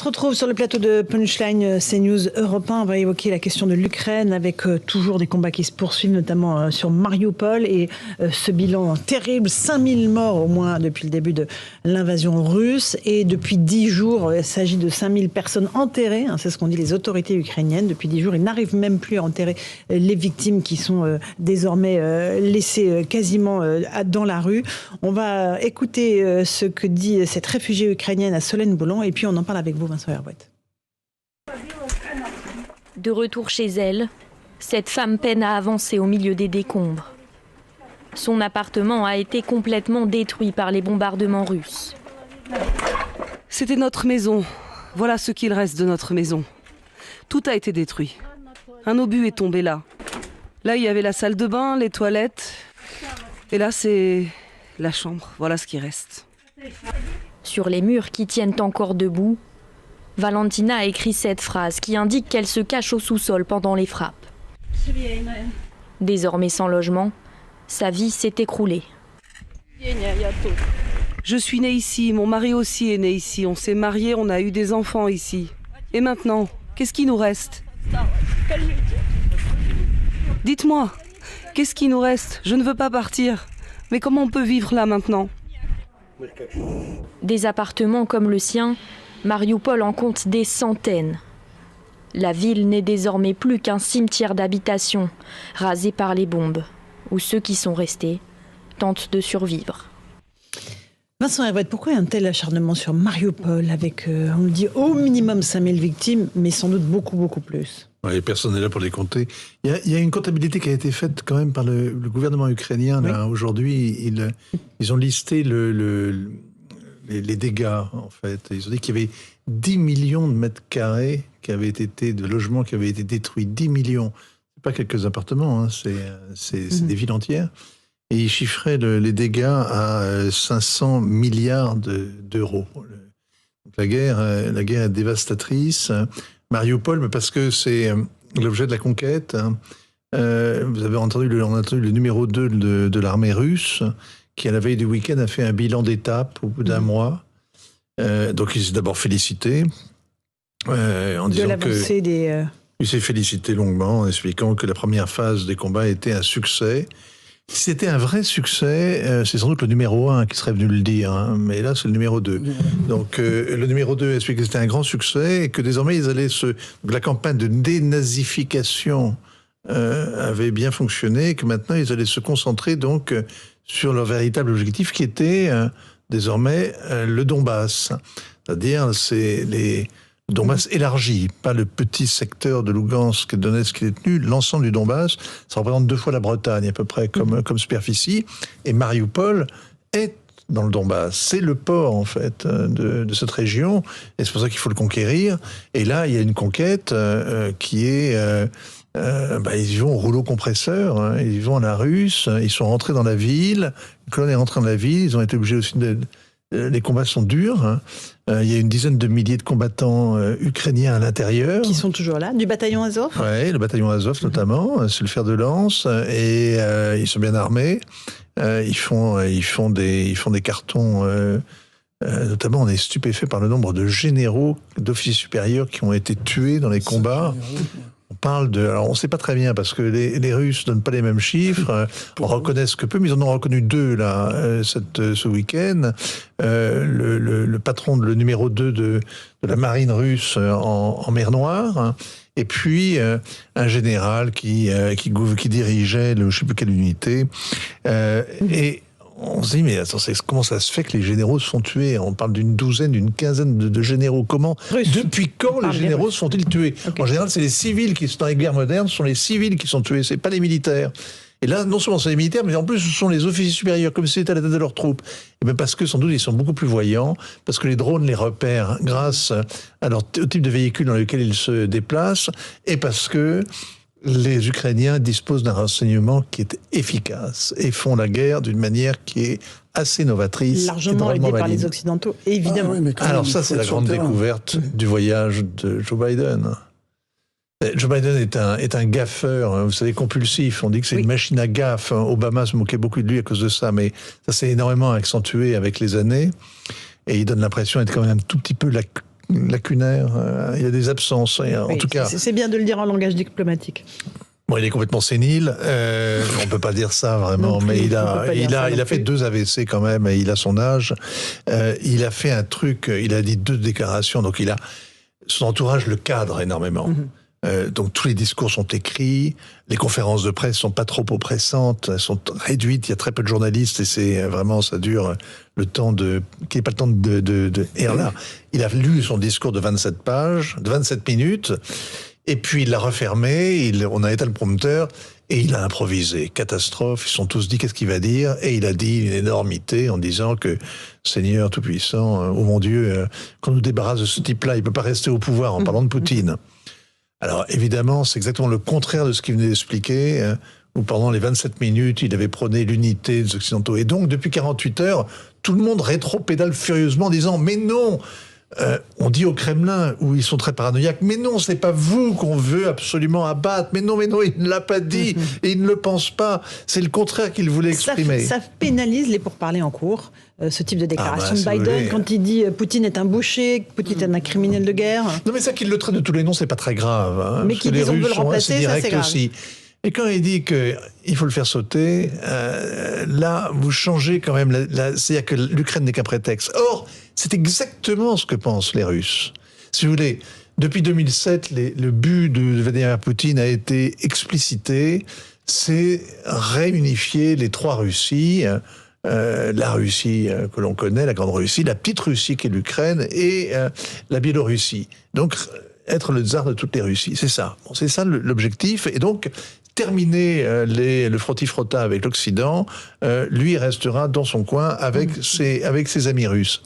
se retrouve sur le plateau de Punchline CNews Europe 1. On va évoquer la question de l'Ukraine avec toujours des combats qui se poursuivent, notamment sur Mariupol et ce bilan terrible, 5000 morts au moins depuis le début de l'invasion russe. Et depuis 10 jours, il s'agit de 5000 personnes enterrées. C'est ce qu'ont dit les autorités ukrainiennes. Depuis 10 jours, ils n'arrivent même plus à enterrer les victimes qui sont désormais laissées quasiment dans la rue. On va écouter ce que dit cette réfugiée ukrainienne à Solène-Boulan et puis on en parle avec vous, Vincent Herouet. De retour chez elle, cette femme peine à avancer au milieu des décombres. Son appartement a été complètement détruit par les bombardements russes. C'était notre maison. Voilà ce qu'il reste de notre maison. Tout a été détruit. Un obus est tombé là. Là, il y avait la salle de bain, les toilettes. Et là, c'est la chambre. Voilà ce qui reste. Sur les murs qui tiennent encore debout, Valentina a écrit cette phrase qui indique qu'elle se cache au sous-sol pendant les frappes. Désormais sans logement, sa vie s'est écroulée. Je suis née ici, mon mari aussi est né ici. On s'est mariés, on a eu des enfants ici. Et maintenant, qu'est-ce qui nous reste ? Dites-moi, qu'est-ce qui nous reste ? Je ne veux pas partir. Mais comment on peut vivre là maintenant ? Des appartements comme le sien, Mariupol en compte des centaines. La ville n'est désormais plus qu'un cimetière d'habitations, rasé par les bombes, où ceux qui sont restés tentent de survivre. Vincent Herouet, pourquoi un tel acharnement sur Mariupol avec, on le dit, au minimum 5000 victimes, mais sans doute beaucoup, beaucoup plus ? Oui, personne n'est là pour les compter. Il y a une comptabilité qui a été faite quand même par le gouvernement ukrainien. Là, oui. Aujourd'hui, ils ont listé les dégâts, en fait. Ils ont dit qu'il y avait 10 millions de mètres carrés de logements qui avaient été détruits. 10 millions. C'est pas quelques appartements, hein, c'est des villes entières. Et ils chiffraient les dégâts à 500 milliards d'euros. Donc la guerre est dévastatrice. Mariupol, parce que c'est l'objet de la conquête. Vous avez entendu le numéro 2 de l'armée russe, qui à la veille du week-end a fait un bilan d'étape au bout d'un mois. Donc il s'est d'abord félicité en disant l'avancée des... Il s'est félicité longuement en expliquant que la première phase des combats était un succès. Si c'était un vrai succès, c'est sans doute le numéro 1 qui serait venu le dire, hein, mais là c'est le numéro 2. Donc le numéro 2 explique que c'était un grand succès et que désormais ils allaient la campagne de dénazification avait bien fonctionné et que maintenant ils allaient se concentrer donc sur leur véritable objectif qui était désormais le Donbass. C'est-à-dire c'est le Donbass élargi, pas le petit secteur de Lugansk et de Donetsk qui est détenu, l'ensemble du Donbass, ça représente 2 fois la Bretagne à peu près comme superficie, et Mariupol est dans le Donbass. C'est le port en fait de cette région, et c'est pour ça qu'il faut le conquérir. Et là, il y a une conquête qui est... ils y vont au rouleau compresseur, hein, ils y vont à la russe, ils sont rentrés dans la ville, une colonne est rentrée dans la ville, ils ont été obligés aussi les combats sont durs. Hein. Il y a une dizaine de milliers de combattants ukrainiens à l'intérieur. Qui sont toujours là, du bataillon Azov ? Oui, le bataillon Azov notamment, c'est le fer de lance, et ils sont bien armés. Ils font des cartons, notamment on est stupéfait par le nombre de généraux, d'officiers supérieurs qui ont été tués dans les combats. On parle alors on ne sait pas très bien parce que les Russes ne donnent pas les mêmes chiffres, on reconnaisse que peu, mais ils en ont reconnu 2 là, ce week-end. Le patron, le numéro 2 de la marine russe en mer Noire, hein, et puis un général qui dirigeait je ne sais plus quelle unité. Et on se dit, mais attends, comment ça se fait que les généraux se font tuer ? On parle d'une douzaine, d'une quinzaine de généraux. Depuis quand les généraux se font-ils tuer ? Okay. En général, c'est les civils qui sont dans les guerres modernes, ce sont les civils qui sont tués, c'est pas les militaires. Et là, non seulement c'est les militaires, mais en plus, ce sont les officiers supérieurs, comme s'ils étaient à la tête de leurs troupes. Et bien parce que, sans doute, ils sont beaucoup plus voyants, parce que les drones les repèrent grâce au type de véhicule dans lequel ils se déplacent, et parce que les Ukrainiens disposent d'un renseignement qui est efficace et font la guerre d'une manière qui est assez novatrice. Largement aidé par les Occidentaux, évidemment. Alors ça, c'est la grande découverte du voyage de Joe Biden. Joe Biden est un gaffeur, vous savez, compulsif. On dit que c'est une machine à gaffe. Obama se moquait beaucoup de lui à cause de ça, mais ça s'est énormément accentué avec les années. Et il donne l'impression d'être quand même un tout petit peu lacunaire, il y a des absences. En tout cas, c'est bien de le dire en langage diplomatique. Bon, il est complètement sénile. On peut pas dire ça vraiment, Non plus, mais il a fait 2 AVC quand même, et il a son âge. Il a fait un truc. Il a dit 2 déclarations, donc son entourage le cadre énormément. Donc tous les discours sont écrits, les conférences de presse sont pas trop oppressantes, elles sont réduites, il y a très peu de journalistes et c'est vraiment, ça dure le temps qu'il n'y ait pas le temps et là, il a lu son discours de 27 pages, de 27 minutes, et puis il l'a refermé, on a éteint le prompteur, et il a improvisé. Catastrophe, ils se sont tous dit qu'est-ce qu'il va dire, et il a dit une énormité en disant que Seigneur Tout-Puissant, oh mon Dieu, qu'on nous débarrasse de ce type-là, il peut pas rester au pouvoir en parlant de Poutine. Alors évidemment, c'est exactement le contraire de ce qu'il venait d'expliquer, où pendant les 27 minutes, il avait prôné l'unité des Occidentaux. Et donc, depuis 48 heures, tout le monde rétro-pédale furieusement en disant « Mais non !» on dit au Kremlin, où ils sont très paranoïaques, « Mais non, c'est pas vous qu'on veut absolument abattre. Mais non, il ne l'a pas dit, et il ne le pense pas. C'est le contraire qu'il voulait exprimer. » Ça pénalise les pourparlers en cours, ce type de déclaration de Biden, voulez, quand il dit Poutine est un boucher, Poutine est un criminel de guerre. Non, mais ça qu'il le traite de tous les noms, c'est pas très grave. Hein, mais qu'il veut le remplacer, ça c'est grave. Aussi. Et quand il dit qu'il faut le faire sauter, là, vous changez quand même. C'est-à-dire que l'Ukraine n'est qu'un prétexte. Or, c'est exactement ce que pensent les Russes. Si vous voulez, depuis 2007, le but de Vladimir Poutine a été explicité, c'est réunifier les 3 Russies, la Russie que l'on connaît, la grande Russie, la petite Russie qui est l'Ukraine, et la Biélorussie. Donc, être le tsar de toutes les Russies, c'est ça. Bon, c'est ça l'objectif. Et donc, terminer le frotti-frotta avec l'Occident, lui restera dans son coin avec ses amis russes.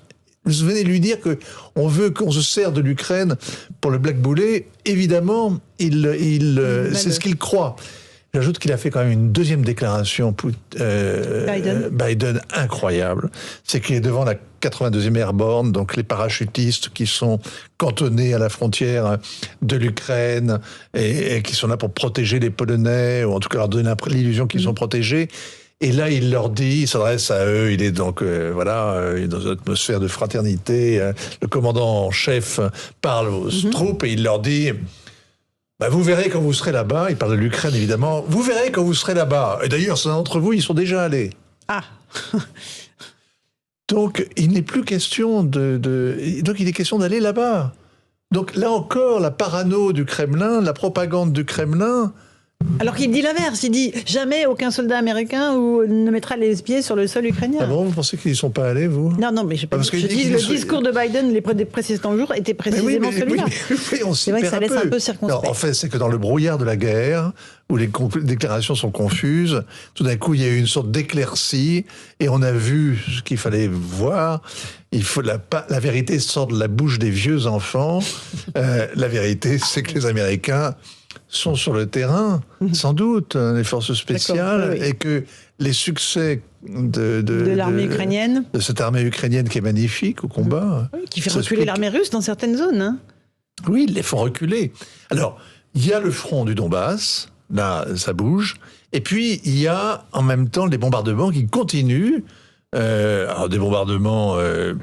Vous venez lui dire qu'on veut qu'on se sert de l'Ukraine pour le blackbouler. Évidemment, c'est ce qu'il croit. J'ajoute qu'il a fait quand même une deuxième déclaration, Biden incroyable. C'est qu'il est devant la 82e Airborne, donc les parachutistes qui sont cantonnés à la frontière de l'Ukraine et qui sont là pour protéger les Polonais, ou en tout cas leur donner l'illusion qu'ils sont protégés. Et là, il leur dit, il s'adresse à eux, il est donc, il est dans une atmosphère de fraternité. Le commandant en chef parle aux troupes et il leur dit... vous verrez quand vous serez là-bas, il parle de l'Ukraine évidemment, vous verrez quand vous serez là-bas. Et d'ailleurs, certains d'entre vous, ils sont déjà allés. Ah. Donc, il n'est plus question donc, il est question d'aller là-bas. Donc, là encore, la parano du Kremlin, la propagande du Kremlin... Alors qu'il dit l'inverse, il dit jamais aucun soldat américain ne mettra les pieds sur le sol ukrainien. Ah bon, vous pensez qu'ils n'y sont pas allés, vous? Non, mais je dis le discours de Biden les précédents jours était précisément celui-là. C'est vrai que ça laisse un peu circonspect. En fait, c'est que dans le brouillard de la guerre, où les déclarations sont confuses, tout d'un coup, il y a eu une sorte d'éclaircie, et on a vu ce qu'il fallait voir. La vérité sort de la bouche des vieux enfants. La vérité, c'est que les Américains sont sur le terrain, sans doute, les forces spéciales, et que les succès de l'armée ukrainienne, de cette armée ukrainienne qui est magnifique au combat, qui fait reculer l'armée russe dans certaines zones. Hein. Oui, ils les font reculer. Alors, il y a le front du Donbass, là, ça bouge, et puis il y a en même temps les bombardements qui continuent. Alors des bombardements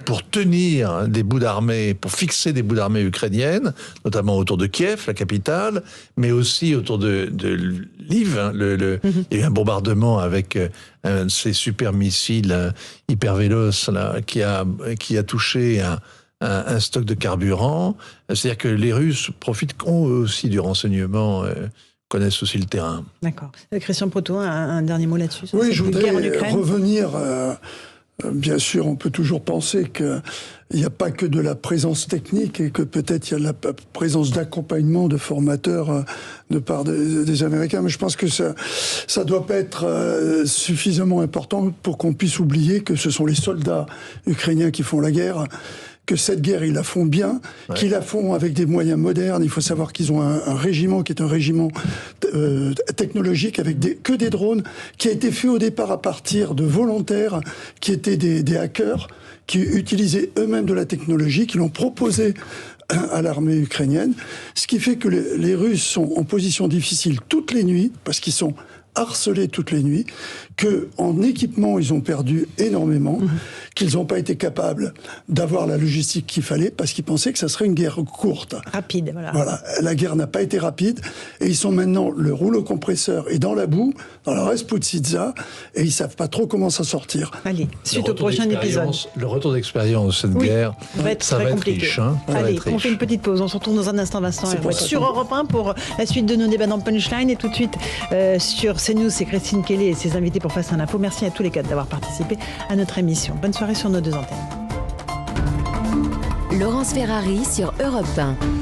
pour tenir des bouts d'armée, pour fixer des bouts d'armée ukrainiennes, notamment autour de Kiev, la capitale, mais aussi autour de Lviv. Il y a eu un bombardement avec un de ces super missiles hyper véloces là, qui a touché un stock de carburant. C'est-à-dire que les Russes profitent aussi du renseignement. Connaissent aussi le terrain. D'accord. Christian Proto, un dernier mot là-dessus. Oui, je voudrais revenir. Bien sûr, on peut toujours penser qu'il n'y a pas que de la présence technique et que peut-être il y a la présence d'accompagnement de formateurs de part des Américains, mais je pense que ça doit pas être suffisamment important pour qu'on puisse oublier que ce sont les soldats ukrainiens qui font la guerre, que cette guerre, ils la font bien, qu'ils la font avec des moyens modernes. Il faut savoir qu'ils ont un régiment qui est un régiment technologique avec que des drones, qui a été fait au départ à partir de volontaires qui étaient des hackers, qui utilisaient eux-mêmes de la technologie, qui l'ont proposé à l'armée ukrainienne. Ce qui fait que les Russes sont en position difficile toutes les nuits, parce qu'ils sont harcelés toutes les nuits, qu'en équipement, ils ont perdu énormément, qu'ils n'ont pas été capables d'avoir la logistique qu'il fallait parce qu'ils pensaient que ça serait une guerre courte. Rapide, voilà. Voilà, la guerre n'a pas été rapide et ils sont maintenant, le rouleau compresseur est dans la boue, dans la Resputsitsa, et ils savent pas trop comment s'en sortir. Allez, suite au prochain épisode. Le retour d'expérience de cette guerre, ça va être compliqué. Riche. Hein, Allez, on fait une petite pause. On se retrouve dans un instant, Vincent. C'est pour ça Sur Europe 1 pour la suite de nos débats dans Punchline. Et tout de suite, sur CNews, c'est Christine Kelly et ses invités pour Face à l'info. Merci à tous les quatre d'avoir participé à notre émission. Bonne soirée sur nos deux antennes. Laurence Ferrari sur Europe 1.